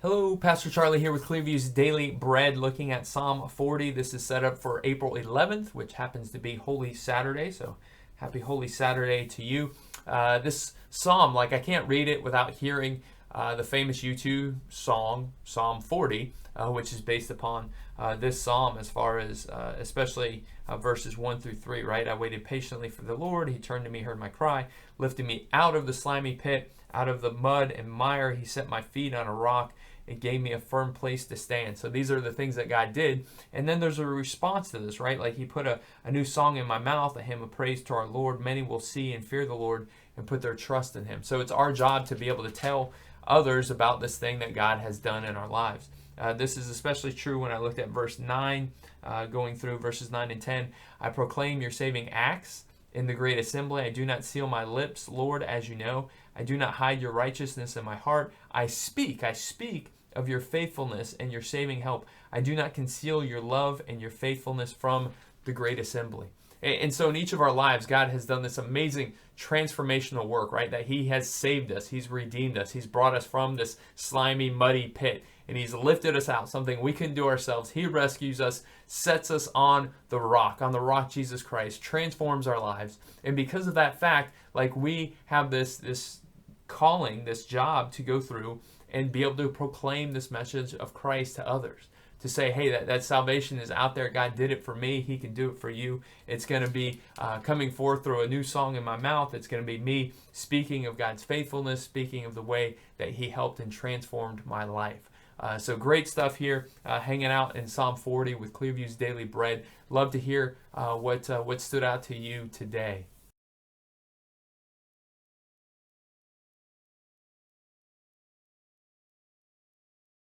Hello, Pastor Charlie here with Clearview's Daily Bread, looking at Psalm 40. This is set up for April 11th, which happens to be Holy Saturday, so happy Holy Saturday to you. This psalm, I can't read it without hearing the famous U2 song, Psalm 40, which is based upon this psalm as far as especially verses 1 through 3, right? I waited patiently for the Lord. He turned to me, heard my cry, lifted me out of the slimy pit, out of the mud and mire. He set my feet on a rock. It gave me a firm place to stand. So these are the things that God did. And then there's a response to this, right? Like he put a new song in my mouth, a hymn of praise to our Lord. Many will see and fear the Lord and put their trust in him. So it's our job to be able to tell others about this thing that God has done in our lives. This is especially true when I looked at verse 9, going through verses 9 and 10. I proclaim your saving acts in the great assembly. I do not seal my lips, Lord, as you know. I do not hide your righteousness in my heart. I speak of your faithfulness and your saving help. I do not conceal your love and your faithfulness from the great assembly. And so in each of our lives, God has done this amazing transformational work, right? That he has saved us. He's redeemed us. He's brought us from this slimy, muddy pit. And he's lifted us out, something we couldn't do ourselves. He rescues us, sets us on the rock Jesus Christ, transforms our lives. And because of that fact, we have this calling, this job to go through and be able to proclaim this message of Christ to others. To say, hey, that salvation is out there. God did it for me. He can do it for you. It's going to be coming forth through a new song in my mouth. It's going to be me speaking of God's faithfulness, speaking of the way that he helped and transformed my life. So great stuff here, hanging out in Psalm 40 with Clearview's Daily Bread. Love to hear what stood out to you today.